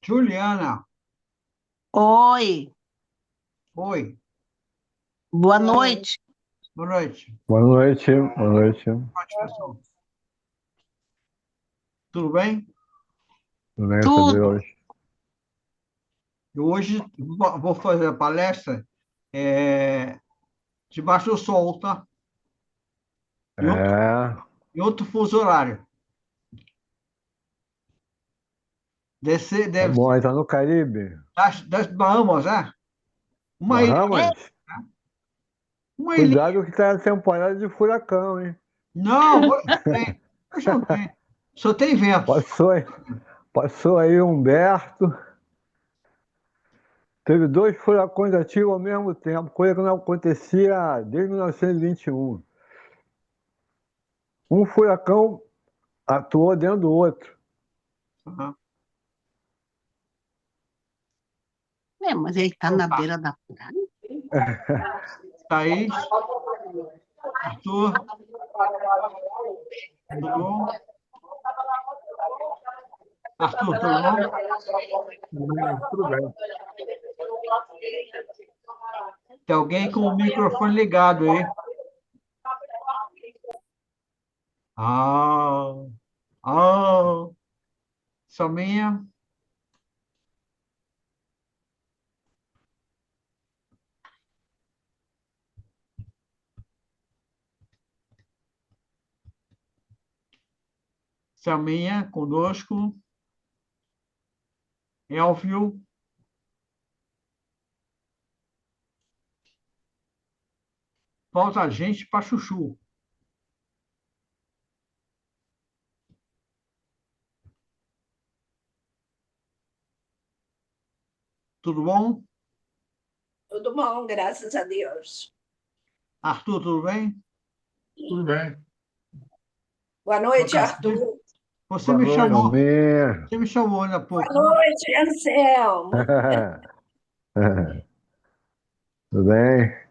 Juliana, Oi, oi, boa noite. boa noite. Boa noite, boa noite. Participação. Tudo bem? Tudo bem com Tudo. Deus? Eu hoje vou fazer a palestra é, debaixo do sol, tá? Em outro, É, em outro fuso horário. tá Deve bom, ser aí tá no Caribe. das Bahamas, né? Uma ilha, É, Bahamas? uma ilha. Cuidado que tá na temporada de furacão, hein? Não, hoje não tem. Só tem ventos. Passou aí, passou aí Humberto. Teve dois furacões ativos ao mesmo tempo, coisa que não acontecia desde 1921. Um furacão atuou dentro do outro. Aham. mas ele está Então na tá. beira da praia. Thaís, Arthur, tudo bom? Arthur, tudo bom? Tudo bem. Tem alguém com o microfone ligado aí. Ah, ah, Selminha, Selminha, conosco. Elvio, falta gente para chuchu. Tudo bom? Tudo bom, graças a Deus. Arthur, tudo bem? Tudo bem. Boa Só noite, Você, Arthur. você boa me noite. chamou, Selminha. você me chamou ainda há pouco, Boa né? noite, Anselmo. Tudo bem?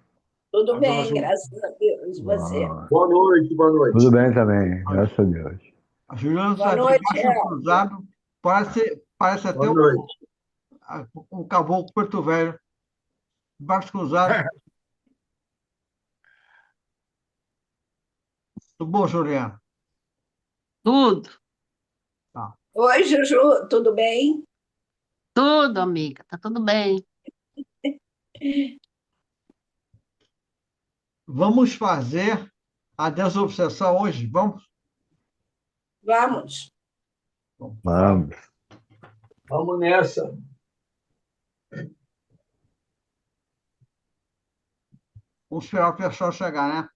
Tudo A dona bem, Ju... graças a Deus. E você? Ah, Boa noite, boa tudo noite. bem também, graças a Deus. A Juliana Boa está de noite, braço cruzado, parece até Boa noite. um caboclo Porto Velho, de braço cruzado. Tudo bom, Juliana? Tudo, Tá. Oi, Juju, tudo bem? tudo, amiga. Tá tudo bem. Vamos fazer a desobsessão hoje? Vamos? Vamos. Bom, Vamos. Vamos nessa. vamos esperar o pessoal chegar, né?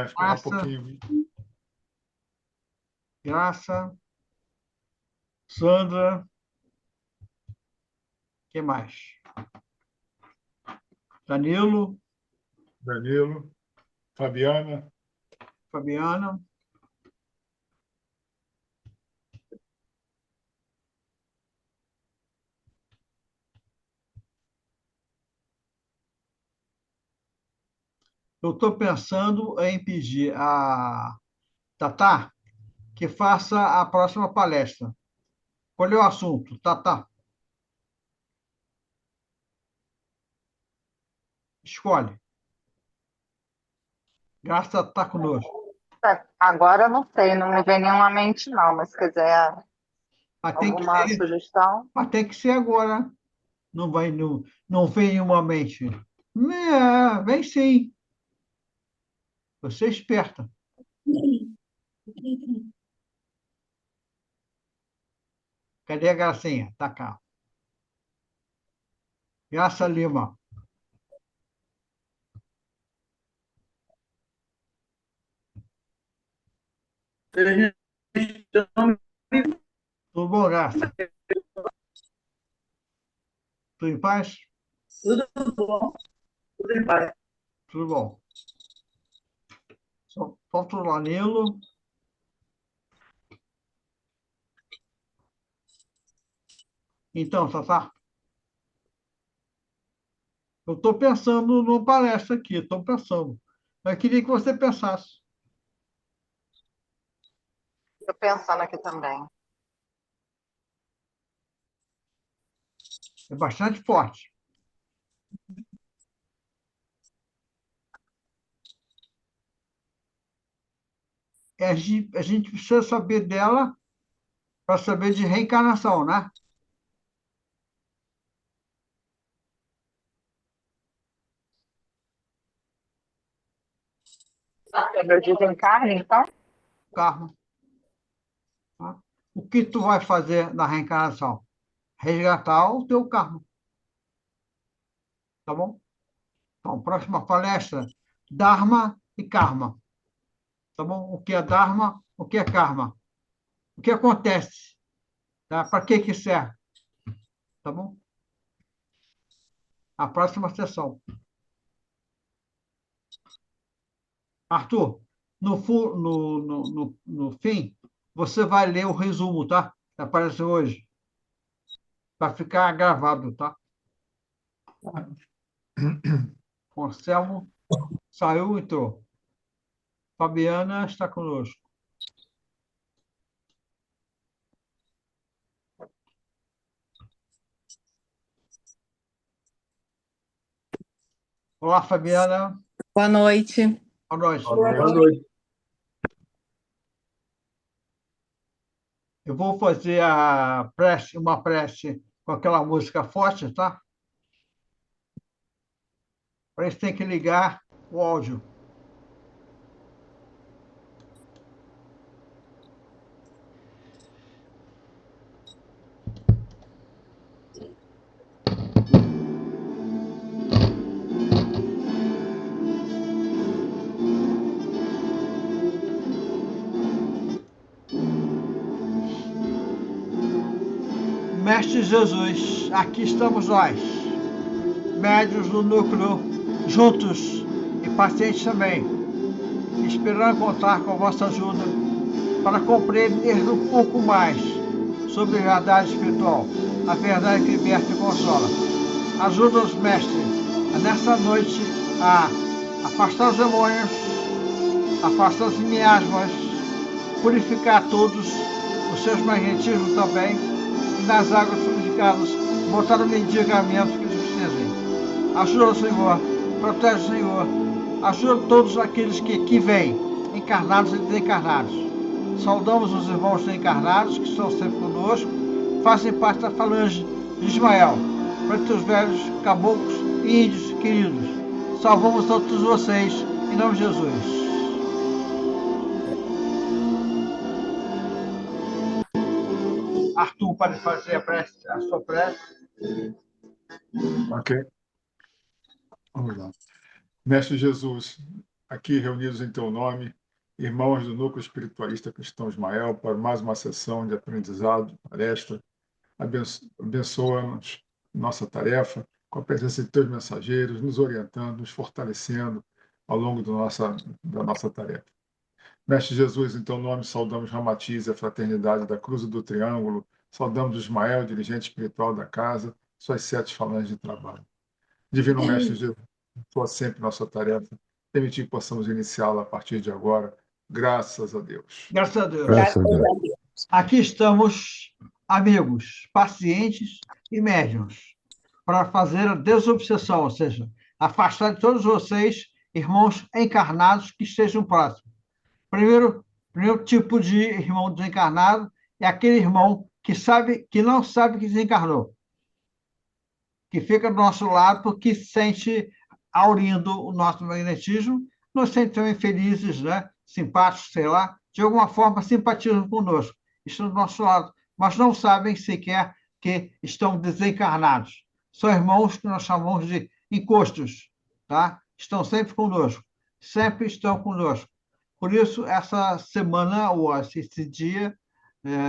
Esperar um Graça, pouquinho. Graça, Sandra, quem mais? Danilo, Danilo, Fabiana. Fabiana. Eu estou pensando em pedir a Tatá que faça a próxima palestra. Qual é o assunto? Tatá, escolhe. Graça está conosco. Agora eu não sei, não me vem nenhuma à mente, não, mas se quiser Mas tem que alguma ser, sugestão, mas tem que ser agora. Não vem nenhuma mente. É, vem sim. Você é esperta. Cadê a Gracinha? Tá cá. Graça Lima. Tudo bom, Graça? Tudo em paz? tudo bom, tudo em paz. Tudo bom. Só falta o Danilo. Então, Tatá, eu estou pensando numa palestra aqui, estou pensando. Eu queria que você pensasse. Estou pensando aqui também. É bastante forte. A gente precisa saber dela para saber de reencarnação, né? Meu desencarne, então? Karma. Tá? O que tu vai fazer na reencarnação? Resgatar o teu karma. Tá bom? Então, próxima palestra, Dharma e Karma. Tá bom? O que é Dharma, o que é Karma? O que acontece? Tá? Para que serve? Tá bom? A próxima sessão. Arthur, no fim, você vai ler o resumo, tá? Que apareceu hoje. Para ficar gravado, tá? O Anselmo saiu e entrou. Fabiana está conosco. Olá, Fabiana. Boa noite. Boa noite. Boa noite. Eu vou fazer uma prece com aquela música forte, tá? Para isso tem que ligar o áudio. Mestre Jesus, aqui estamos nós, médios do núcleo, juntos e pacientes também, esperando contar com a vossa ajuda para compreender um pouco mais sobre a verdade espiritual, a verdade que liberta e consola. Ajuda-nos, Mestre, nessa noite a afastar os demônios, afastar as miasmas, purificar todos os seus magnetismos também, e nas águas fluidicadas botar o medicamento que eles precisem. Ajuda, Senhor, protege, Senhor, ajuda todos aqueles que aqui vêm, encarnados e desencarnados. Saudamos os irmãos desencarnados que estão sempre conosco, fazem parte da falange de Ismael, pretos velhos, caboclos e índios queridos. Salvamos todos vocês, em nome de Jesus. Arthur, para fazer a sua prece. Ok. Vamos lá. Mestre Jesus, aqui reunidos em teu nome, irmãos do Núcleo Espiritualista Cristão Ismael, para mais uma sessão de aprendizado, palestra. Abençoa-nos nossa tarefa, com a presença de teus mensageiros, nos orientando, nos fortalecendo ao longo da nossa tarefa. Mestre Jesus, em teu nome, saudamos Ramatiz e a fraternidade da Cruz e do Triângulo, saudamos Ismael, dirigente espiritual da casa, suas 7 falanges de trabalho. Divino Mestre Jesus, sua sempre nossa tarefa, permitir que possamos iniciá-la a partir de agora, graças a Deus. Graças a Deus. Graças a Deus. Aqui estamos, amigos, pacientes e médiuns, para fazer a desobsessão, ou seja, afastar de todos vocês, irmãos encarnados que estejam próximos. Primeiro tipo de irmão desencarnado é aquele irmão que não sabe que desencarnou, que fica do nosso lado porque sente aurindo o nosso magnetismo, nos sentem felizes, né? Simpáticos, sei lá, de alguma forma simpatizam conosco, estão do nosso lado, mas não sabem sequer que estão desencarnados. São irmãos que nós chamamos de encostos, tá? Estão sempre conosco, sempre estão conosco. Por isso, essa semana, ou esse dia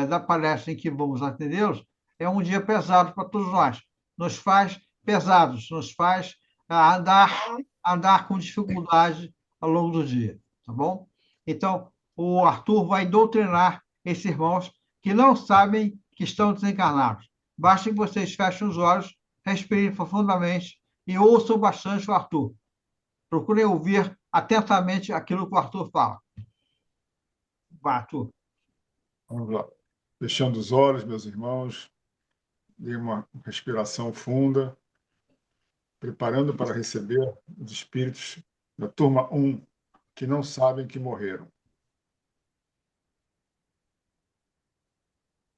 da palestra em que vamos atendê-los, é um dia pesado para todos nós. Nos faz pesados, nos faz andar com dificuldade ao longo do dia, tá bom? Então, o Arthur vai doutrinar esses irmãos que não sabem que estão desencarnados. Basta que vocês fechem os olhos, respirem profundamente e ouçam bastante o Arthur. Procurem ouvir atentamente aquilo que o Arthur fala. Vai, Arthur. Vamos lá. Fechando os olhos, meus irmãos, Dê uma respiração funda, preparando para receber os espíritos da turma 1, que não sabem que morreram.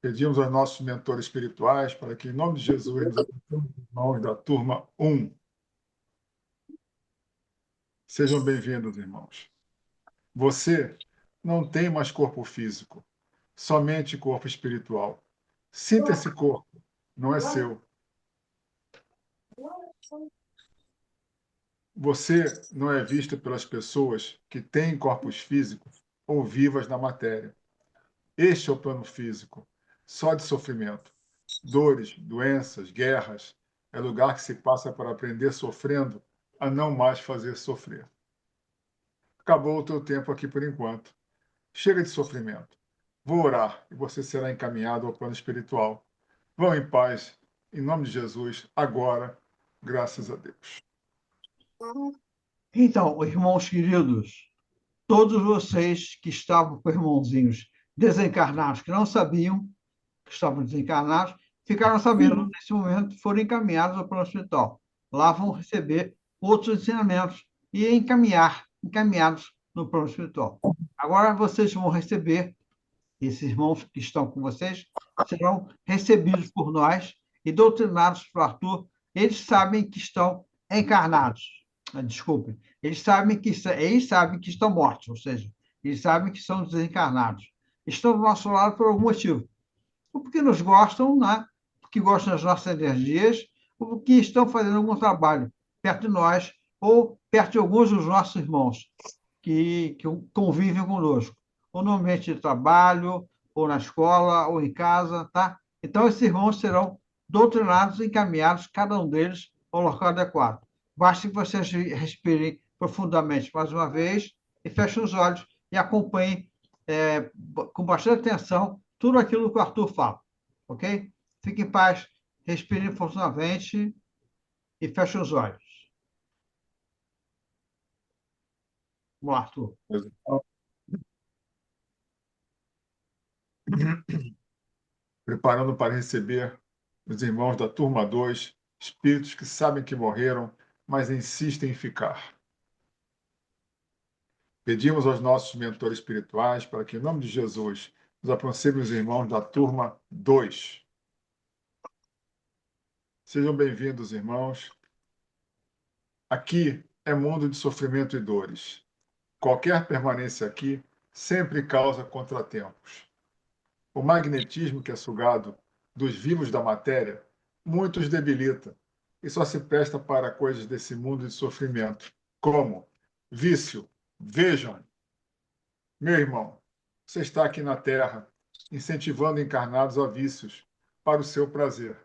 Pedimos aos nossos mentores espirituais para que, em nome de Jesus, nos abençoem os irmãos da turma 1. Sejam bem-vindos, irmãos. Você não tem mais corpo físico, somente corpo espiritual. Sinta esse corpo, não é seu. Você não é visto pelas pessoas que têm corpos físicos ou vivas na matéria. Este é o plano físico, só de sofrimento. Dores, doenças, guerras. É lugar que se passa para aprender sofrendo a não mais fazer sofrer. Acabou o teu tempo aqui por enquanto. Chega de sofrimento. Vou orar e você será encaminhado ao plano espiritual. Vão em paz, em nome de Jesus, agora, graças a Deus. Então, irmãos queridos, todos vocês que estavam com irmãozinhos desencarnados, que não sabiam que estavam desencarnados, ficaram sabendo nesse momento, foram encaminhados ao plano espiritual. Lá vão receber outros ensinamentos e encaminhados no plano espiritual. Agora vocês vão receber, esses irmãos que estão com vocês, serão recebidos por nós e doutrinados por Arthur. Eles sabem que estão encarnados. Desculpem. Eles sabem que estão mortos, ou seja, eles sabem que são desencarnados. Estão do nosso lado por algum motivo. Ou porque nos gostam, né? Porque gostam das nossas energias, ou porque estão fazendo algum trabalho perto de nós, ou perto de alguns dos nossos irmãos que convivem conosco, ou no ambiente de trabalho, ou na escola, ou em casa, tá? Então, esses irmãos serão doutrinados e encaminhados, cada um deles, ao local adequado. Basta que vocês respirem profundamente mais uma vez e fechem os olhos e acompanhem com bastante atenção tudo aquilo que o Arthur fala, ok? Fique em paz, respire profundamente e feche os olhos. Vamos lá, Arthur. Preparando para receber os irmãos da turma 2, espíritos que sabem que morreram, mas insistem em ficar. Pedimos aos nossos mentores espirituais para que, em nome de Jesus, nos aproximem os irmãos da turma 2. Sejam bem-vindos, irmãos. Aqui é mundo de sofrimento e dores. Qualquer permanência aqui sempre causa contratempos. O magnetismo que é sugado dos vivos da matéria muitos debilita e só se presta para coisas desse mundo de sofrimento, como vício. Vejam, meu irmão, você está aqui na Terra incentivando encarnados a vícios para o seu prazer.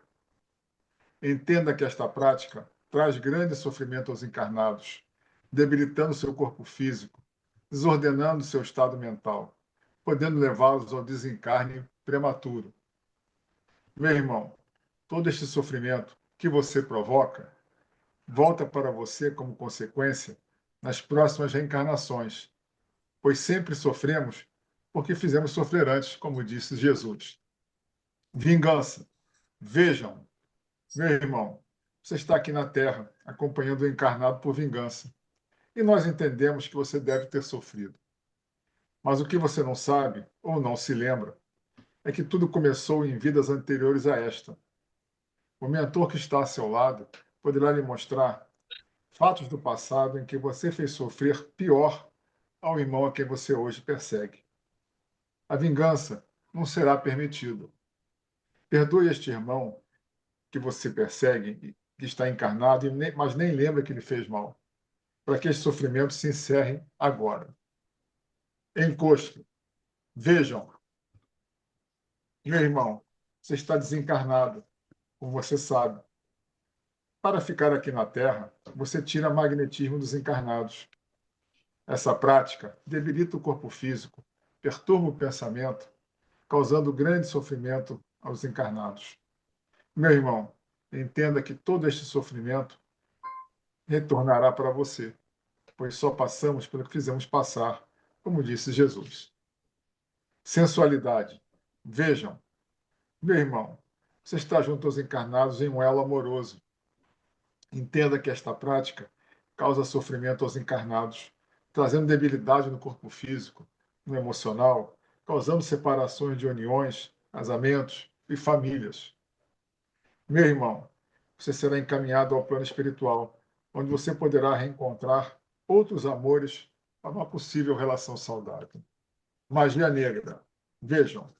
Entenda que esta prática traz grande sofrimento aos encarnados, debilitando seu corpo físico, desordenando seu estado mental, podendo levá-los ao desencarne prematuro. Meu irmão, todo este sofrimento que você provoca volta para você como consequência nas próximas reencarnações, pois sempre sofremos porque fizemos sofrer antes, como disse Jesus. Vingança. Vejam, meu irmão, você está aqui na Terra acompanhando o encarnado por vingança. E nós entendemos que você deve ter sofrido. Mas o que você não sabe, ou não se lembra, é que tudo começou em vidas anteriores a esta. O mentor que está a seu lado poderá lhe mostrar fatos do passado em que você fez sofrer pior ao irmão a quem você hoje persegue. A vingança não será permitida. Perdoe este irmão que você persegue, que está encarnado, mas nem lembra que ele fez mal, para que este sofrimento se encerre agora. Encosto. Vejam, meu irmão, você está desencarnado, como você sabe. Para ficar aqui na Terra, você tira magnetismo dos encarnados. Essa prática debilita o corpo físico, perturba o pensamento, causando grande sofrimento aos encarnados. Meu irmão, entenda que todo este sofrimento retornará para você, pois só passamos pelo que fizemos passar, como disse Jesus. Sensualidade. Vejam, meu irmão, você está junto aos encarnados em um elo amoroso. Entenda que esta prática causa sofrimento aos encarnados, trazendo debilidade no corpo físico, no emocional, causando separações de uniões, casamentos e famílias. Meu irmão, você será encaminhado ao plano espiritual, onde você poderá reencontrar outros amores para uma possível relação saudável. Magia negra. Vejam,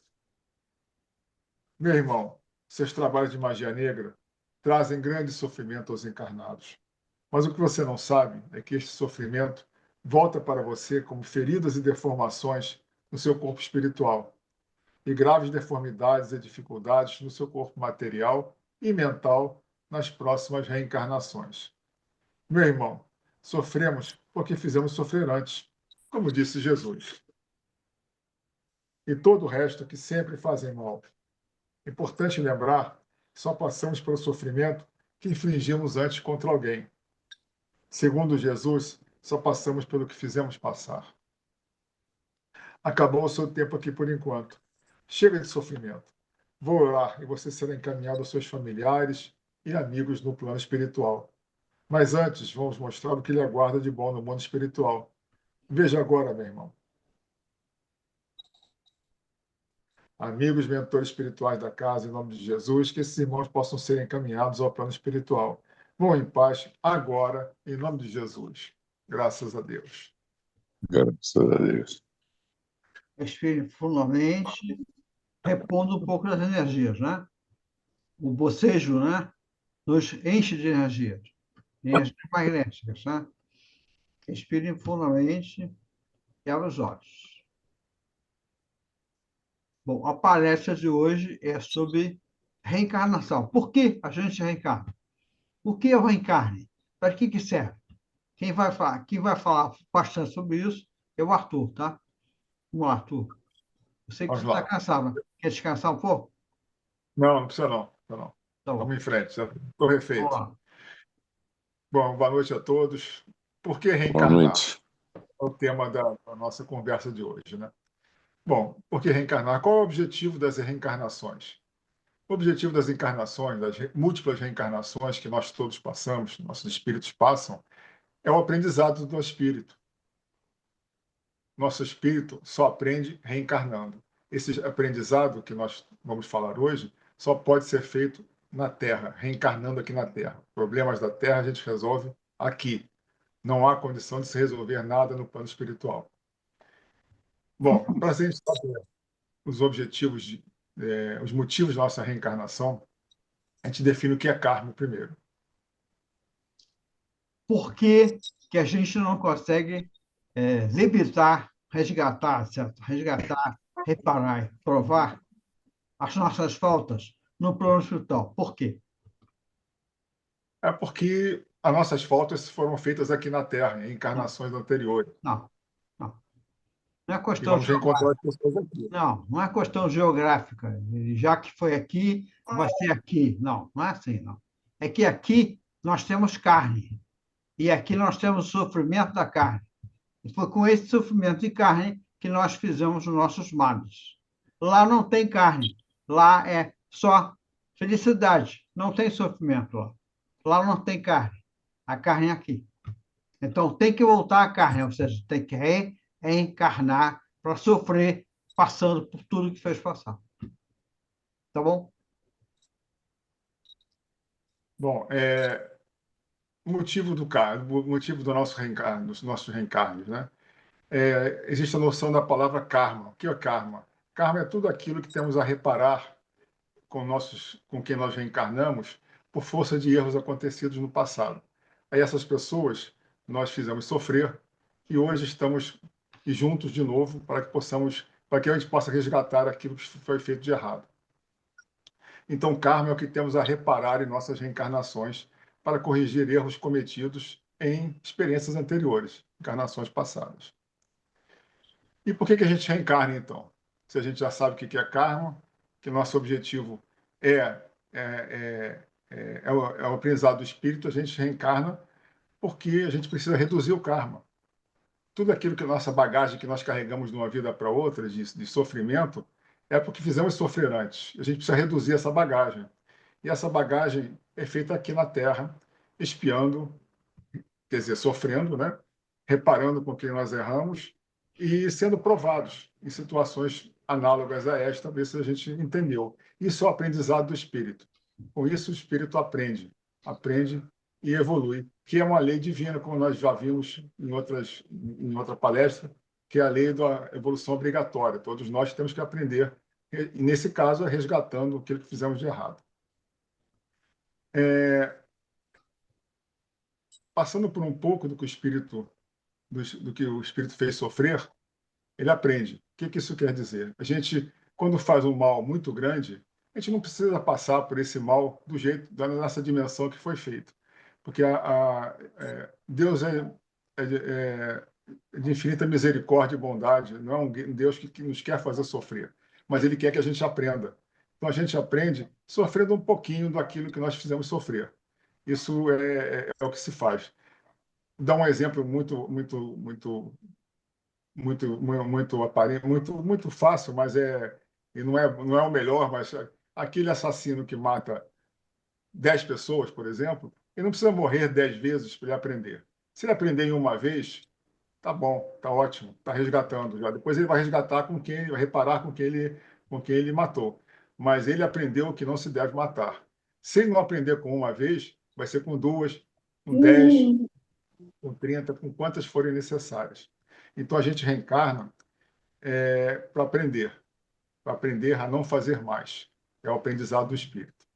meu irmão, seus trabalhos de magia negra trazem grande sofrimento aos encarnados. Mas o que você não sabe é que este sofrimento volta para você como feridas e deformações no seu corpo espiritual e graves deformidades e dificuldades no seu corpo material e mental nas próximas reencarnações. Meu irmão, sofremos porque fizemos sofrer antes, como disse Jesus. E todo o resto que sempre fazem mal. Importante lembrar que só passamos pelo sofrimento que infligimos antes contra alguém. Segundo Jesus, só passamos pelo que fizemos passar. Acabou o seu tempo aqui por enquanto. Chega de sofrimento. Vou orar e você será encaminhado aos seus familiares e amigos no plano espiritual. Mas antes, vamos mostrar o que lhe aguarda de bom no mundo espiritual. Veja agora, meu irmão. Amigos, mentores espirituais da casa, em nome de Jesus, que esses irmãos possam ser encaminhados ao plano espiritual. Vão em paz agora, em nome de Jesus. Graças a Deus. Graças a Deus. Respire profundamente, repondo um pouco das energias, né? O bocejo, né? Nos enche de energias magnéticas, né? Respire profundamente e abra os olhos. Bom, a palestra de hoje é sobre reencarnação. Por que a gente reencarna? O que é o reencarne? Para que serve? Quem vai falar bastante sobre isso é o Arthur, tá? O Arthur. Eu sei que Vamos você está lá. cansado. Quer descansar um pouco? Não, não precisa não. Não. Tá bom. Vamos em frente, já estou Vamos refeito. lá. Bom, boa noite a todos. Por que Boa reencarnar? noite. É o tema da nossa conversa de hoje, né? Bom, por que reencarnar? Qual é o objetivo das reencarnações? O objetivo das encarnações, das múltiplas reencarnações que nós todos passamos, nossos espíritos passam, é o aprendizado do espírito. Nosso espírito só aprende reencarnando. Esse aprendizado que nós vamos falar hoje só pode ser feito na Terra, reencarnando aqui na Terra. Problemas da Terra a gente resolve aqui. Não há condição de se resolver nada no plano espiritual. Bom, para a gente saber os objetivos, os motivos da nossa reencarnação, a gente define o que é karma primeiro. Por que a gente não consegue limitar, resgatar, certo? Resgatar, reparar, provar as nossas faltas no plano espiritual? Por quê? É porque as nossas faltas foram feitas aqui na Terra, em encarnações anteriores. Não. Não é E questão vamos reencontrar geográfica. as pessoas aqui. Não é questão geográfica. Já que foi aqui, vai ser aqui. Não é assim, não. É que aqui nós temos carne. E aqui nós temos o sofrimento da carne. E foi com esse sofrimento de carne que nós fizemos os nossos males. Lá não tem carne. Lá é só felicidade. Não tem sofrimento lá. Lá não tem carne. A carne é aqui. Então tem que voltar à carne, ou seja, tem que reencarnar para sofrer, passando por tudo que fez passar. Tá bom? Bom, o motivo do nosso reencarno, dos nossos reencarnos, né? Existe a noção da palavra karma. O que é karma? Karma é tudo aquilo que temos a reparar com quem nós reencarnamos por força de erros acontecidos no passado. Aí essas pessoas nós fizemos sofrer e hoje estamos juntos de novo para que a gente possa resgatar aquilo que foi feito de errado. Então, karma é o que temos a reparar em nossas reencarnações para corrigir erros cometidos em experiências anteriores, encarnações passadas. E por que a gente reencarna, então? Se a gente já sabe o que é karma, que nosso objetivo é o aprendizado do espírito, a gente reencarna porque a gente precisa reduzir o karma. Tudo aquilo que a nossa bagagem que nós carregamos de uma vida para outra, de sofrimento, é porque fizemos sofrer antes. A gente precisa reduzir essa bagagem. E essa bagagem é feita aqui na Terra, expiando, quer dizer, sofrendo, né? Reparando com quem nós erramos e sendo provados em situações análogas a esta, ver se a gente entendeu. Isso é o aprendizado do espírito. Com isso, o espírito aprende e evolui, que é uma lei divina, como nós já vimos em outra palestra, que é a lei da evolução obrigatória. Todos nós temos que aprender, e nesse caso, é resgatando aquilo que fizemos de errado. Passando por um pouco do que o espírito fez sofrer, ele aprende. O que isso quer dizer? A gente, quando faz um mal muito grande, a gente não precisa passar por esse mal do jeito, da nossa dimensão que foi feito. Porque Deus é de infinita misericórdia e bondade, não é um Deus que nos quer fazer sofrer, mas Ele quer que a gente aprenda. Então a gente aprende sofrendo um pouquinho daquilo que nós fizemos sofrer. Isso é o que se faz. Vou dar um exemplo muito aparente, muito fácil, mas e não é o melhor, mas aquele assassino que mata 10 pessoas, por exemplo, ele não precisa morrer 10 vezes para ele aprender. Se ele aprender em uma vez, tá bom, tá ótimo, tá resgatando já. Depois ele vai resgatar vai reparar com quem ele matou. Mas ele aprendeu que não se deve matar. Se ele não aprender com uma vez, vai ser com duas, com 10, com 30, com quantas forem necessárias. Então a gente reencarna para aprender a não fazer mais. É o aprendizado do espírito.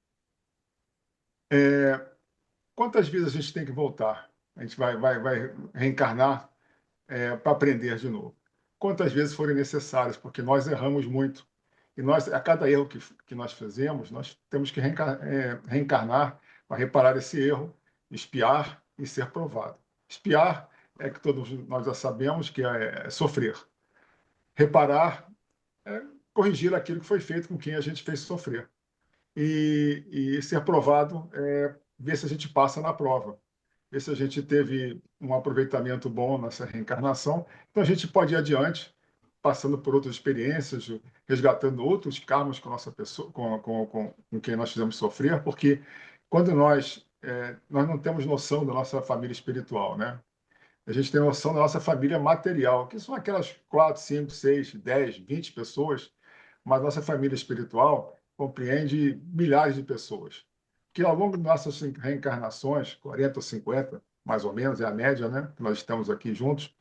Quantas vezes a gente tem que voltar? A gente vai reencarnar para aprender de novo. Quantas vezes forem necessárias, porque nós erramos muito. E a cada erro que nós fazemos, nós temos que reencarnar para reparar esse erro, espiar e ser provado. Espiar é que todos nós já sabemos que é sofrer. Reparar é corrigir aquilo que foi feito com quem a gente fez sofrer. E ser provado é ver se a gente passa na prova, ver se a gente teve um aproveitamento bom nessa reencarnação. Então a gente pode ir adiante, passando por outras experiências, resgatando outros karmas com a nossa pessoa, com quem nós fizemos sofrer, porque quando nós não temos noção da nossa família espiritual, né? A gente tem noção da nossa família material, que são aquelas 4, 5, 6, 10, 20 pessoas, mas nossa família espiritual compreende milhares de pessoas. Que ao longo de nossas reencarnações, 40 ou 50, mais ou menos, é a média, né? Que nós estamos aqui juntos,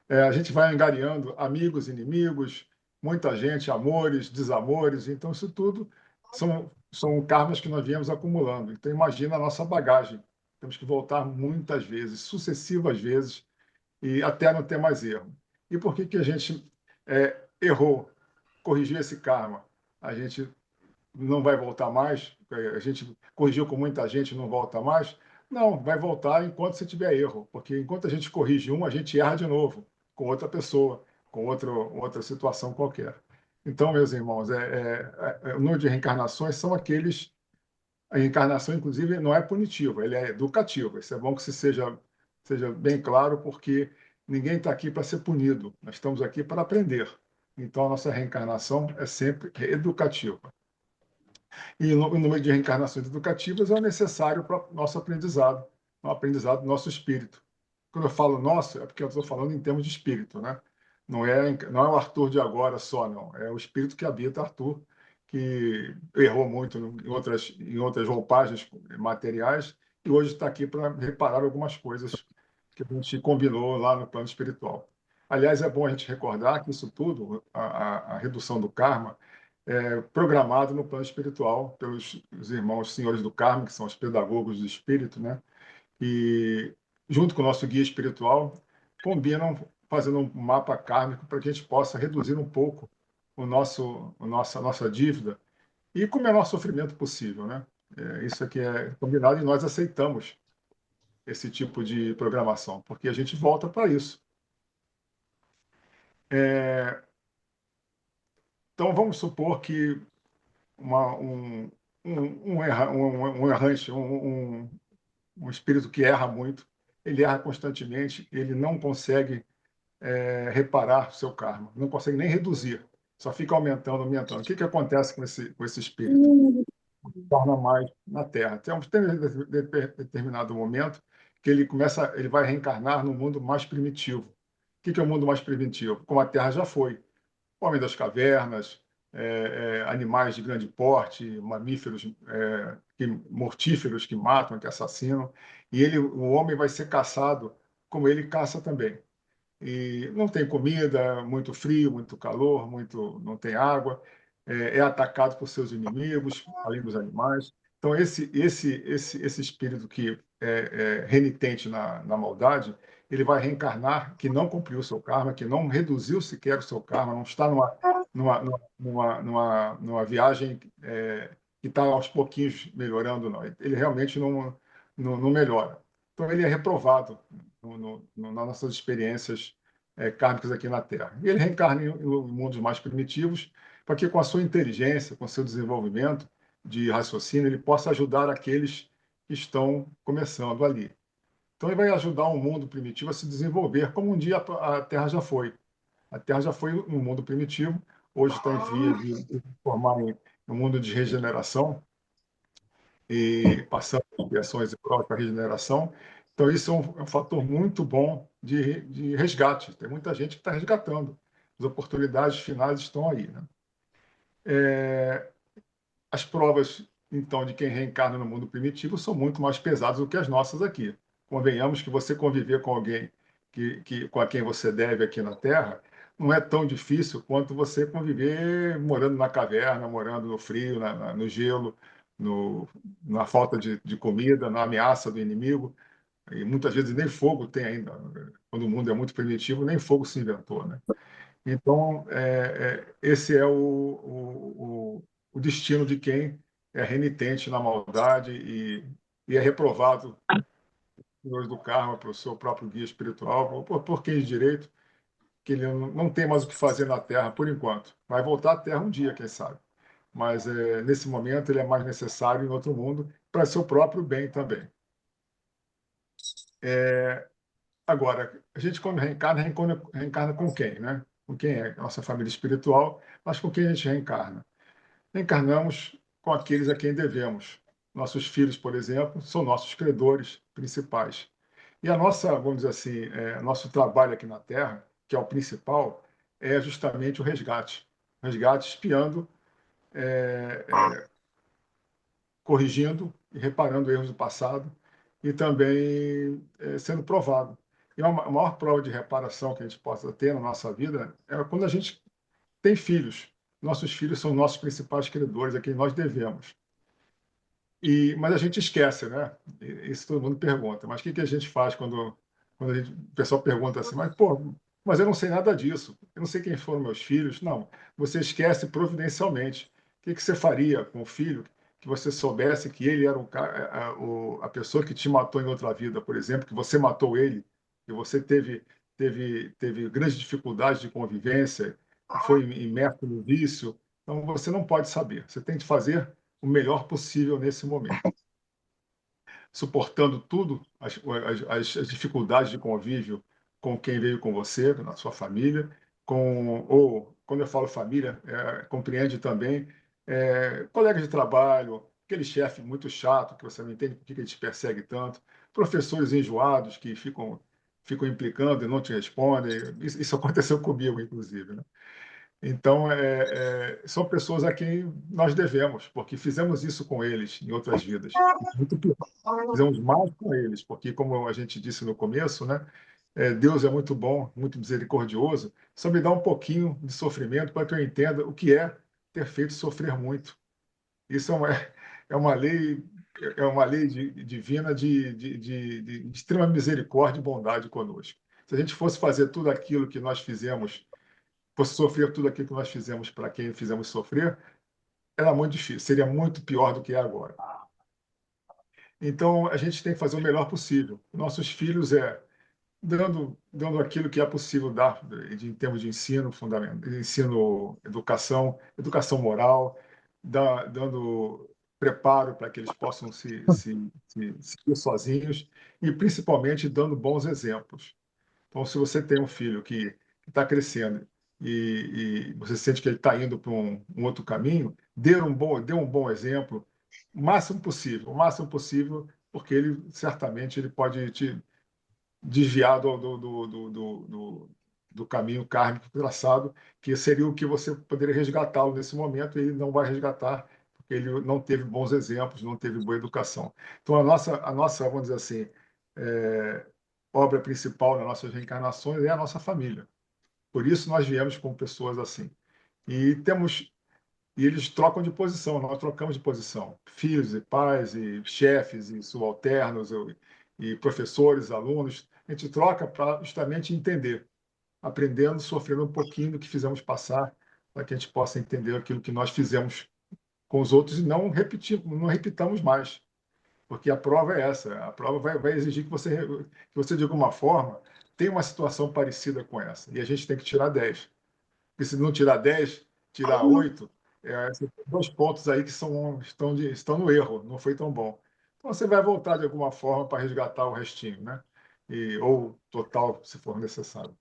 a gente vai angariando amigos, inimigos, muita gente, amores, desamores. Então, isso tudo são karmas que nós viemos acumulando. Então, imagina a nossa bagagem. Temos que voltar muitas vezes, sucessivas vezes, e até não ter mais erro. E por que a gente errou, corrigiu esse karma? A gente não vai voltar mais? A gente corrigiu com muita gente, não volta mais? Não, vai voltar enquanto você tiver erro, porque enquanto a gente corrige um, a gente erra de novo, com outra pessoa, com outra situação qualquer. Então, meus irmãos, o número de reencarnações são aqueles. A reencarnação, inclusive, não é punitiva, ele é educativa. Isso é bom que seja bem claro, porque ninguém está aqui para ser punido, nós estamos aqui para aprender. Então, a nossa reencarnação é sempre educativa. E o número de reencarnações educativas é necessário para o nosso aprendizado, o aprendizado do nosso espírito. Quando eu falo nosso, é porque eu estou falando em termos de espírito, né? Não é o Arthur de agora só, não. É o espírito que habita Arthur, que errou muito em outras roupagens materiais e hoje está aqui para reparar algumas coisas que a gente combinou lá no plano espiritual. Aliás, é bom a gente recordar que isso tudo, a redução do karma, é programado no plano espiritual pelos irmãos senhores do karma, que são os pedagogos do espírito, né? E, junto com o nosso guia espiritual, combinam fazendo um mapa kármico para que a gente possa reduzir um pouco a nossa dívida e com o menor sofrimento possível, né? Isso aqui é combinado e nós aceitamos esse tipo de programação, porque a gente volta para isso. Então, vamos supor que um errante, um espírito que erra muito, ele erra constantemente, ele não consegue reparar o seu karma, não consegue nem reduzir. Só fica aumentando, aumentando. O que acontece com esse espírito? Torna mais na Terra. Tem um determinado momento que ele vai reencarnar no mundo mais primitivo. O que é o mundo mais primitivo? Como a Terra já foi. Homem das cavernas, animais de grande porte, mamíferos, mortíferos que matam, que assassinam. E o homem vai ser caçado como ele caça também. E não tem comida, muito frio, muito calor, não tem água, é atacado por seus inimigos, além dos animais. Então, esse espírito que é renitente na maldade, ele vai reencarnar que não cumpriu o seu karma, que não reduziu sequer o seu karma, não está numa viagem que está aos pouquinhos melhorando, não. Ele realmente não melhora. Então, ele é reprovado nas nossas experiências kármicas aqui na Terra. E ele reencarna em mundos mais primitivos para que, com a sua inteligência, com o seu desenvolvimento de raciocínio, ele possa ajudar aqueles que estão começando ali. Então, ele vai ajudar um mundo primitivo a se desenvolver, como um dia a Terra já foi. A Terra já foi um mundo primitivo, hoje está em vias de se formar em um mundo de regeneração, e passando por criações e provas para regeneração. Então, isso é um fator muito bom de resgate. Tem muita gente que está resgatando. As oportunidades finais estão aí. Né? As provas, então, de quem reencarna no mundo primitivo são muito mais pesadas do que as nossas aqui. Convenhamos que você conviver com alguém com a quem você deve aqui na Terra não é tão difícil quanto você conviver morando na caverna, morando no frio, no gelo, na falta de comida, na ameaça do inimigo. E muitas vezes nem fogo tem ainda. Quando o mundo é muito primitivo, nem fogo se inventou. Né? Então, esse é o destino de quem é renitente na maldade e é reprovado do karma para o seu próprio guia espiritual, por quem de direito, que ele não tem mais o que fazer na Terra por enquanto. Vai voltar à Terra um dia, quem sabe. Mas nesse momento ele é mais necessário em outro mundo para seu próprio bem também. Agora, a gente quando reencarna com quem, né? Com quem é a nossa família espiritual, mas com quem a gente reencarna? Reencarnamos com aqueles a quem devemos. Nossos filhos, por exemplo, são nossos credores principais. E a nossa, vamos dizer assim, nosso trabalho aqui na Terra, que é o principal, é justamente o resgate. Resgate espiando, corrigindo e reparando erros do passado e também sendo provado. E a maior prova de reparação que a gente possa ter na nossa vida é quando a gente tem filhos. Nossos filhos são nossos principais credores, a quem nós devemos. Mas a gente esquece, né? Isso todo mundo pergunta. Mas o que a gente faz quando o pessoal pergunta assim, mas eu não sei nada disso, eu não sei quem foram meus filhos. Não, você esquece providencialmente. O que você faria com o filho que você soubesse que ele era a pessoa que te matou em outra vida, por exemplo, que você matou ele, que você teve grandes dificuldades de convivência, foi imerso no vício? Então, você não pode saber. Você tem que fazer o melhor possível nesse momento. Suportando tudo, as dificuldades de convívio com quem veio com você, na sua família, ou, quando eu falo família, compreende também colegas de trabalho, aquele chefe muito chato, que você não entende por que ele te persegue tanto, professores enjoados que ficam implicando e não te respondem. Isso aconteceu comigo, inclusive. Né? Então, são pessoas a quem nós devemos, porque fizemos isso com eles em outras vidas. Muito pior. Fizemos mais com eles, porque, como a gente disse no começo, né, Deus é muito bom, muito misericordioso, só me dá um pouquinho de sofrimento para que eu entenda o que é ter feito sofrer muito. Isso é uma lei divina de extrema misericórdia e bondade conosco. Se a gente fosse fazer tudo aquilo que nós fizemos, fosse sofrer tudo aquilo que nós fizemos para quem fizemos sofrer, era muito difícil, seria muito pior do que é agora. Então, a gente tem que fazer o melhor possível. Nossos filhos dando aquilo que é possível dar em termos de ensino fundamental, ensino, educação moral, dando preparo para que eles possam se seguir sozinhos e, principalmente, dando bons exemplos. Então, se você tem um filho que está crescendo e você sente que ele está indo para um outro caminho, dê um bom exemplo, o máximo possível, porque ele certamente ele pode te desviar do caminho kármico traçado, que seria o que você poderia resgatá-lo nesse momento, e ele não vai resgatar, porque ele não teve bons exemplos, não teve boa educação. Então, a nossa vamos dizer assim, obra principal nas nossas reencarnações é a nossa família. Por isso nós viemos com pessoas assim. E temos e eles trocam de posição, nós trocamos de posição. Filhos e pais, e chefes, e subalternos, e professores, alunos. A gente troca para justamente entender, aprendendo, sofrendo um pouquinho do que fizemos passar, para que a gente possa entender aquilo que nós fizemos com os outros e não não repitamos mais. Porque a prova é essa, a prova vai exigir que você, de alguma forma, tenha uma situação parecida com essa. E a gente tem que tirar 10. Porque se não tirar 10, tirar 8, são 2 pontos aí que estão no erro, não foi tão bom. Então você vai voltar de alguma forma para resgatar o restinho, né? Ou total, se for necessário.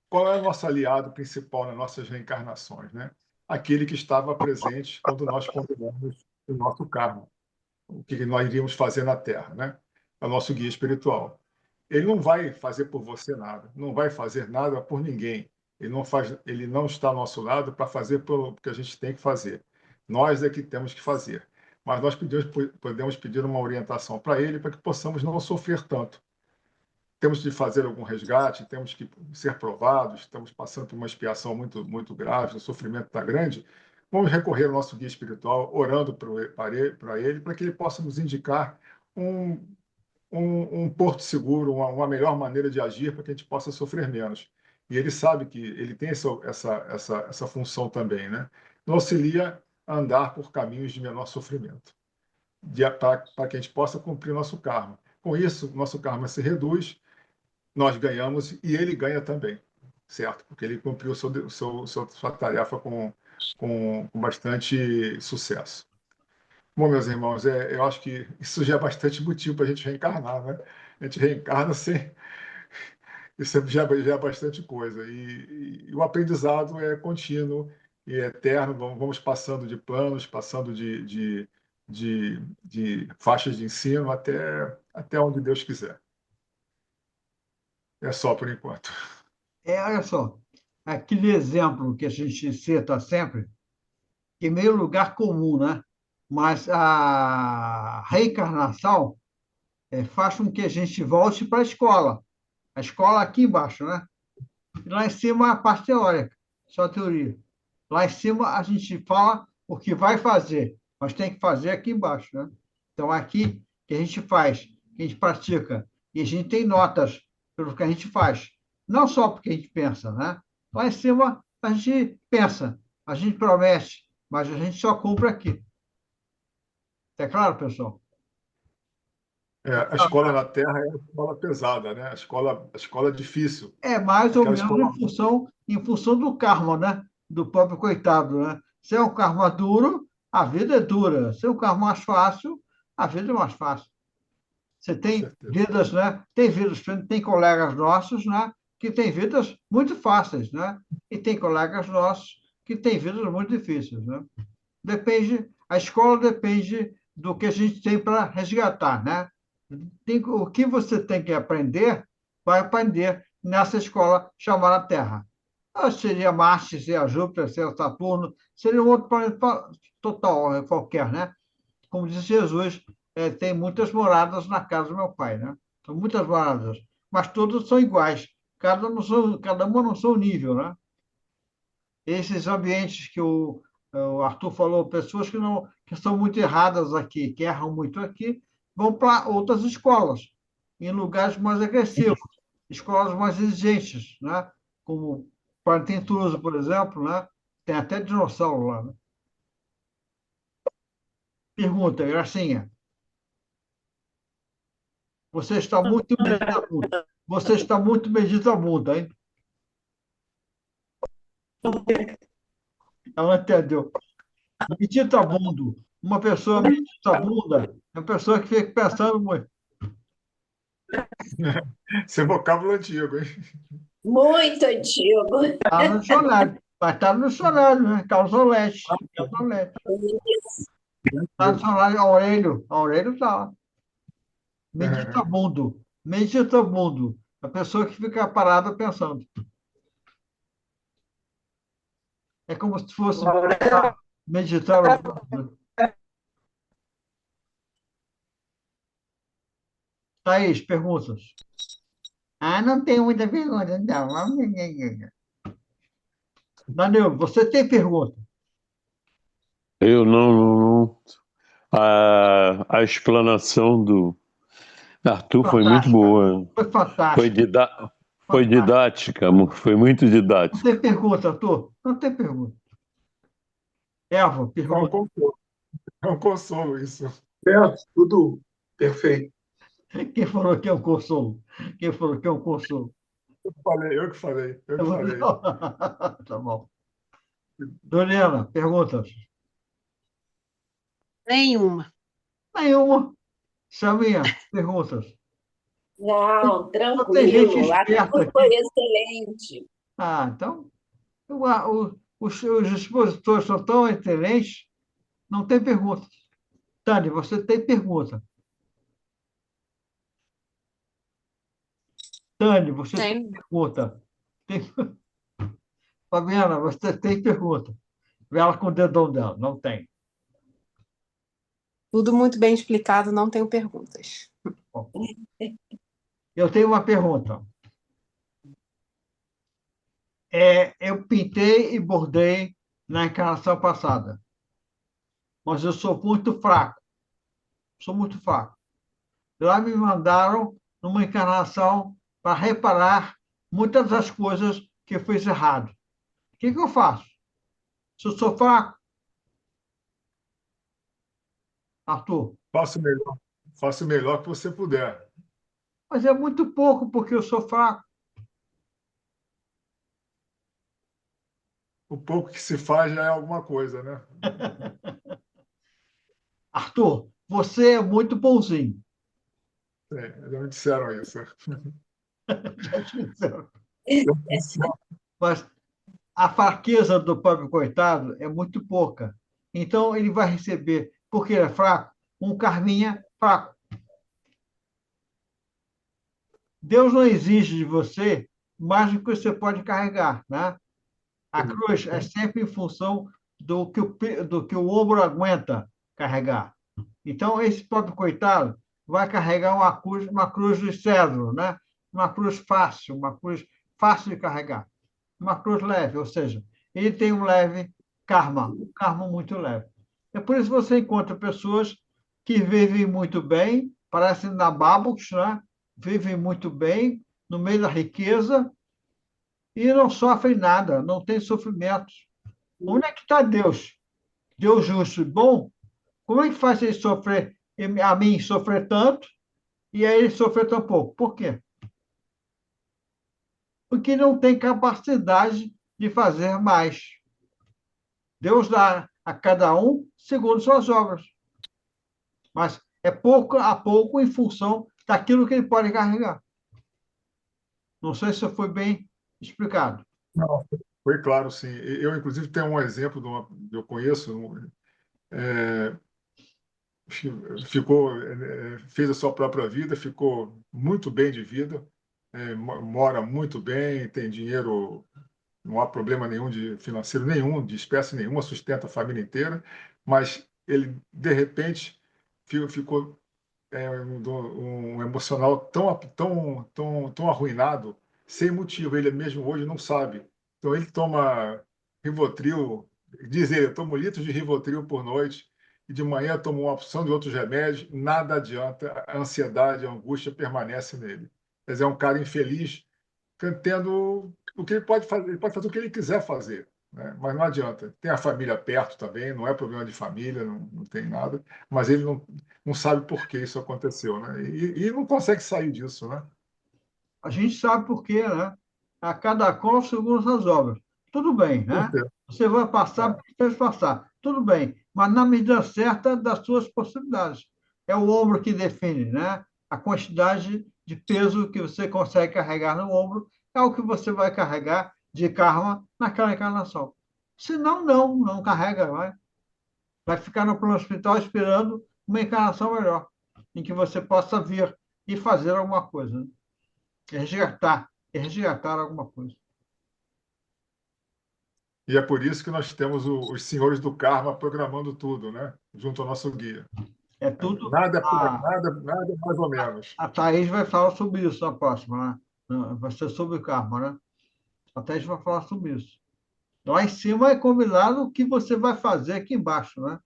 Qual é o nosso aliado principal nas nossas reencarnações, né? Aquele que estava presente quando nós condenamos o nosso karma, o que nós iríamos fazer na Terra, né? É o nosso guia espiritual. Ele não vai fazer por você nada, não vai fazer nada por ninguém. Ele não está ao nosso lado para fazer pelo que a gente tem que fazer. Nós é que temos que fazer. Mas nós podemos pedir uma orientação para ele para que possamos não sofrer tanto. Temos de fazer algum resgate, temos que ser provados, estamos passando por uma expiação muito, muito grave, o sofrimento está grande. Vamos recorrer ao nosso guia espiritual, orando para ele, para que ele possa nos indicar um porto seguro, uma melhor maneira de agir para que a gente possa sofrer menos. E ele sabe que ele tem essa função também, né? Nos auxilia a andar por caminhos de menor sofrimento, para que a gente possa cumprir nosso karma. Com isso, nosso karma se reduz, nós ganhamos e ele ganha também, certo? Porque ele cumpriu sua tarefa com bastante sucesso. Bom, meus irmãos, eu acho que isso já é bastante motivo para a gente reencarnar, né? A gente reencarna sem. Isso já é bastante coisa. E o aprendizado é contínuo e é eterno. Vamos passando de planos, passando de faixas de ensino até onde Deus quiser. É só por enquanto. Olha só, aquele exemplo que a gente cita sempre, que é meio lugar comum, né? Mas a reencarnação faz com que a gente volte para a escola. A escola aqui embaixo, né? E lá em cima a parte teórica, só teoria. Lá em cima a gente fala o que vai fazer, mas tem que fazer aqui embaixo, né? Então aqui que a gente faz, que a gente pratica, e a gente tem notas pelo que a gente faz, não só porque a gente pensa, né? Lá em cima a gente pensa, a gente promete, mas a gente só cumpre aqui. É claro, pessoal? A escola na Terra é a escola pesada, né? A escola difícil. É mais ou Aquela menos escola. em função do karma, né? Do próprio coitado, né? Se é um karma duro, a vida é dura. Se é um karma mais fácil, a vida é mais fácil. Você Com tem certeza. vidas, né? Tem colegas nossos, né? Que têm vidas muito fáceis, né? E tem colegas nossos que têm vidas muito difíceis, né? A escola depende do que a gente tem para resgatar, né? O que você tem que aprender, vai aprender nessa escola chamada Terra. Seria Marte, seria Júpiter, seria Saturno, seria um outro planeta total, qualquer, né? Como disse Jesus, tem muitas moradas na casa do meu pai, né? São muitas moradas, mas todas são iguais. Cada uma não são nível, né? Esses ambientes que o Arthur falou, pessoas que são muito erradas aqui, que erram muito aqui, vão para outras escolas, em lugares mais agressivos, escolas mais exigentes, né? Como Parinthuso, por exemplo, né? Tem até dinossauro lá, né? Pergunta, Gracinha. Você está muito meditabundo. Você está muito meditabundo, hein? Ela entendeu. Meditabundo. Uma pessoa meditabunda é uma pessoa que fica pensando muito. Esse é vocábulo antigo, hein? Muito antigo. Está no dicionário. Mas está no dicionário, né? Calzolete. Calzolete. Está no dicionário Aurélio. Aurélio está. Meditabundo. Meditabundo. A pessoa que fica parada pensando. É como se fosse meditar. Thaís, perguntas. Ah, não tenho muita pergunta, não. Danilo, você tem pergunta? Eu não. A explanação do Arthur foi muito Fantástica. boa. Foi fantástico. Foi didática, foi muito Não didática. tem pergunta, Arthur? Não tem pergunta. Eva, É um pergunta. consolo. É um consolo isso. Certo, tudo perfeito. Quem falou que é um consolo? Quem falou que é um consolo? Eu que falei. Tá bom. Doriana, perguntas? Nenhuma. Nenhuma. Saminha, perguntas? Não, Só tem gente tranquilo. A esperta turma aqui. foi excelente. Ah, então, os expositores são tão excelentes, não tem perguntas. Tânia, você tem pergunta. Tânia, você tem Tem. pergunta. Tem... Fabiana, você tem pergunta. Vê ela com o dedão dela. Não tem. Tudo muito bem explicado, não tenho perguntas. Bom, eu tenho uma pergunta. Eu pintei e bordei na encarnação passada, mas eu sou muito fraco. Sou muito fraco. Lá me mandaram numa encarnação para reparar muitas das coisas que eu fiz errado. O que eu faço? Se eu sou fraco, Arthur, Faça o melhor que você puder. mas é muito pouco porque eu sou fraco. O pouco que se faz já é alguma coisa, né? Arthur, você é muito bonzinho. Já me disseram isso. Já te disseram. Mas a fraqueza do pobre coitado é muito pouca. Então, ele vai receber, porque ele é fraco, um karminha fraco. Deus não exige de você mais do que você pode carregar, né? A cruz é sempre em função do que o ombro aguenta carregar. Então, esse pobre coitado vai carregar uma cruz de cedro, né? Uma cruz fácil de carregar. Uma cruz leve, ou seja, ele tem um leve karma, um karma muito leve. É por isso que você encontra pessoas que vivem muito bem, parecem nababos, né? Vivem muito bem, no meio da riqueza, e não sofrem nada, não tem sofrimentos. Onde é que está Deus? Deus justo e bom? Como é que faz ele sofrer, a mim sofrer tanto, e a ele sofrer tão pouco? Por quê? Porque não tem capacidade de fazer mais. Deus dá a cada um segundo suas obras. Mas é pouco a pouco em função daquilo que ele pode carregar. Não sei se foi bem explicado. Não, foi claro, sim. Eu, inclusive, tenho um exemplo eu conheço, fez a sua própria vida, ficou muito bem de vida, mora muito bem, tem dinheiro, não há problema nenhum de financeiro nenhum, de espécie nenhuma, sustenta a família inteira, mas ele, de repente, ficou um emocional tão arruinado, sem motivo. Ele mesmo hoje não sabe. Então, ele toma Rivotril, diz ele, eu tomo litros de Rivotril por noite, e de manhã tomo uma opção de outros remédios, nada adianta, a ansiedade, a angústia permanece nele. Quer dizer, é um cara infeliz, tendo o que ele pode fazer o que ele quiser fazer, né? Mas não adianta. Tem a família perto também, não é problema de família, não tem nada, mas ele não sabe por que isso aconteceu, né? E não consegue sair disso, né? A gente sabe por quê, né? A cada qual segundo as obras. Tudo bem, né? Você vai passar porque fez passar. Tudo bem, mas na medida certa das suas possibilidades. É o ombro que define, né? A quantidade de peso que você consegue carregar no ombro é o que você vai carregar de karma naquela encarnação. Se não, não carrega, vai ficar no plano espiritual esperando uma encarnação melhor, em que você possa vir e fazer alguma coisa, né? Resgatar alguma coisa. E é por isso que nós temos os senhores do karma programando tudo, né? Junto ao nosso guia. É tudo. Nada é nada mais ou menos. A Thaís vai falar sobre isso na próxima, né? Vai ser sobre o karma, né? A Thaís vai falar sobre isso. Lá em cima é combinado o que você vai fazer aqui embaixo, né?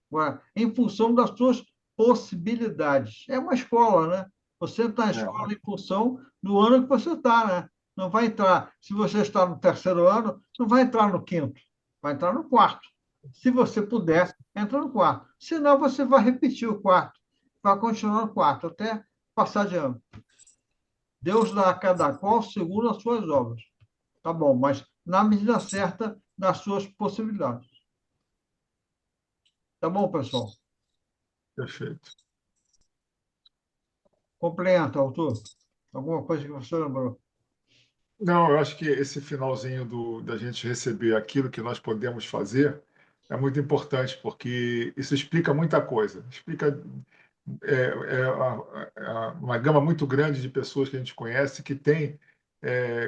Agora, em função das suas possibilidades. É uma escola, né? Você está na escola em função do ano que você está, né? Não vai entrar, se você está no terceiro ano, não vai entrar no quinto, vai entrar no quarto. Se você puder, entra no quarto. Senão, você vai repetir o quarto, vai continuar no quarto, até passar de ano. Deus dá a cada qual segundo as suas obras. Tá bom, mas na medida certa das suas possibilidades. Tá bom, pessoal? Perfeito. Complementa, autor. Alguma coisa que você lembrou? Não, eu acho que esse finalzinho da gente receber aquilo que nós podemos fazer é muito importante, porque isso explica muita coisa. Explica uma gama muito grande de pessoas que a gente conhece que tem,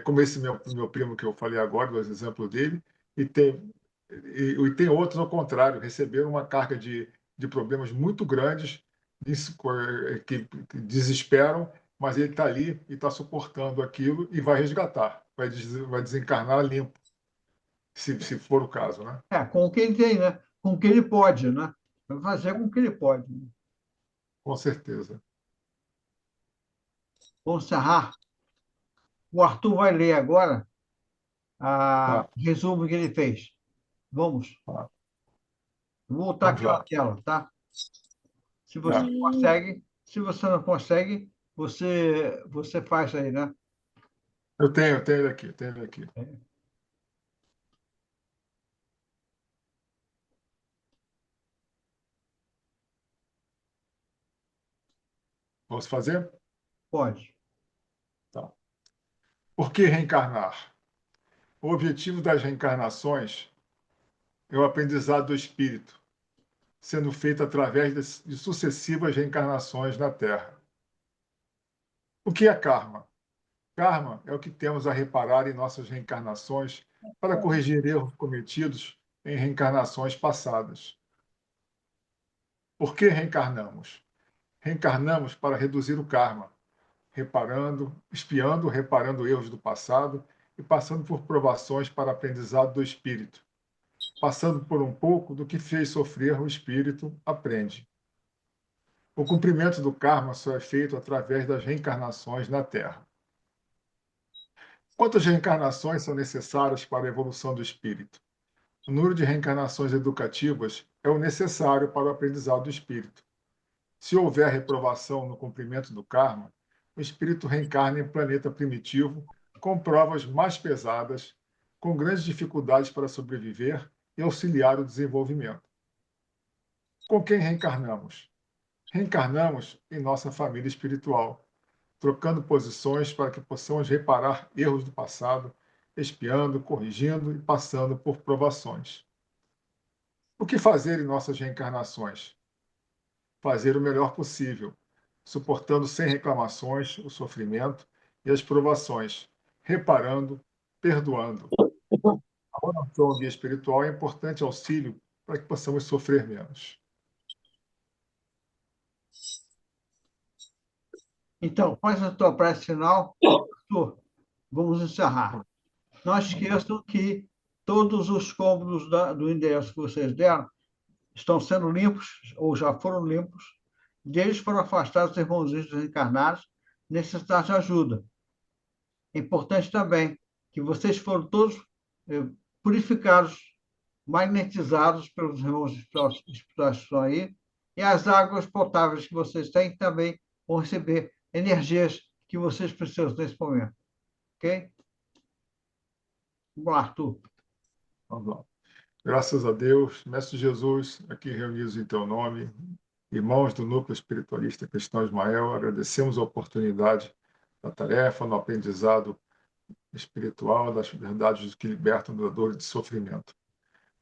como esse meu primo que eu falei agora, do exemplo dele, e tem outros ao contrário, receberam uma carga de problemas muito grandes, que desesperam, mas ele está ali e está suportando aquilo e vai resgatar, vai desencarnar limpo, se for o caso, né? Com o que ele tem, né? Com o que ele pode, né? Vai fazer com o que ele pode. Né? Com certeza. Vamos encerrar. O Arthur vai ler agora o resumo que ele fez. Vamos. Tá. Vou voltar aqui na tela, tá? Se você consegue, se você não consegue, você faz aí, né? Eu tenho ele aqui, Posso fazer? Pode. Tá. Por que reencarnar? O objetivo das reencarnações é o aprendizado do espírito, sendo feito através de sucessivas reencarnações na Terra. O que é karma? Karma é o que temos a reparar em nossas reencarnações para corrigir erros cometidos em reencarnações passadas. Por que reencarnamos? Reencarnamos para reduzir o karma, reparando erros do passado e passando por provações para aprendizado do espírito. Passando por um pouco do que fez sofrer o espírito, aprende. O cumprimento do karma só é feito através das reencarnações na Terra. Quantas reencarnações são necessárias para a evolução do espírito? O número de reencarnações educativas é o necessário para o aprendizado do espírito. Se houver reprovação no cumprimento do karma, o espírito reencarna em planeta primitivo com provas mais pesadas, com grandes dificuldades para sobreviver e auxiliar o desenvolvimento. Com quem reencarnamos? Reencarnamos em nossa família espiritual, trocando posições para que possamos reparar erros do passado, expiando, corrigindo e passando por provações. O que fazer em nossas reencarnações? Fazer o melhor possível, suportando sem reclamações o sofrimento e as provações, reparando, perdoando. A oração ao guia espiritual é importante auxílio para que possamos sofrer menos. Então, faz a tua prece final. Arthur, vamos encerrar. Não esqueçam que todos os cômodos do endereço que vocês deram estão sendo limpos, ou já foram limpos, deles foram afastados os irmãozinhos desencarnados, necessitados de ajuda. É importante também que vocês foram todos purificados, magnetizados pelos irmãos espirituais que estão aí, e as águas potáveis que vocês têm também vão receber energias que vocês precisam nesse momento. Ok? Vamos lá, Arthur. Vamos lá. Graças a Deus, Mestre Jesus, aqui reunidos em teu nome, irmãos do Núcleo Espiritualista Cristão Ismael, agradecemos a oportunidade da tarefa, no aprendizado espiritual, das verdades que libertam da dor e do sofrimento.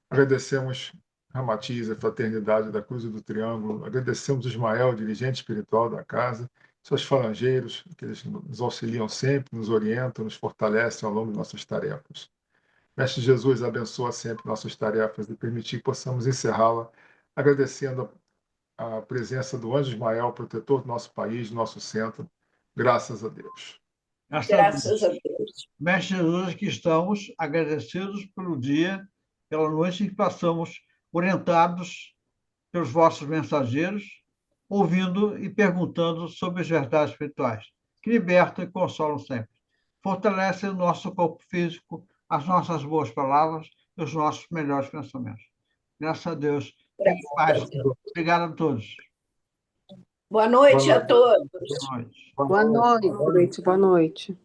Agradecemos Ramatiz, a Fraternidade da Cruz e do Triângulo, agradecemos Ismael, dirigente espiritual da casa, seus falangeiros, que eles nos auxiliam sempre, nos orientam, nos fortalecem ao longo de nossas tarefas. Mestre Jesus, abençoa sempre nossas tarefas e permitir que possamos encerrá-la agradecendo a presença do Anjo Ismael, protetor do nosso país, do nosso centro. Graças a Deus. Graças a Deus. Mestre Jesus, aqui estamos agradecidos pelo dia, pela noite em que passamos orientados pelos vossos mensageiros, ouvindo e perguntando sobre as verdades espirituais, que libertam e consolam sempre. Fortalecem o nosso corpo físico, as nossas boas palavras e os nossos melhores pensamentos. Graças a Deus. Fiquem em paz. Obrigado a todos. Boa noite a todos. Boa noite. Boa noite. Boa noite, boa noite.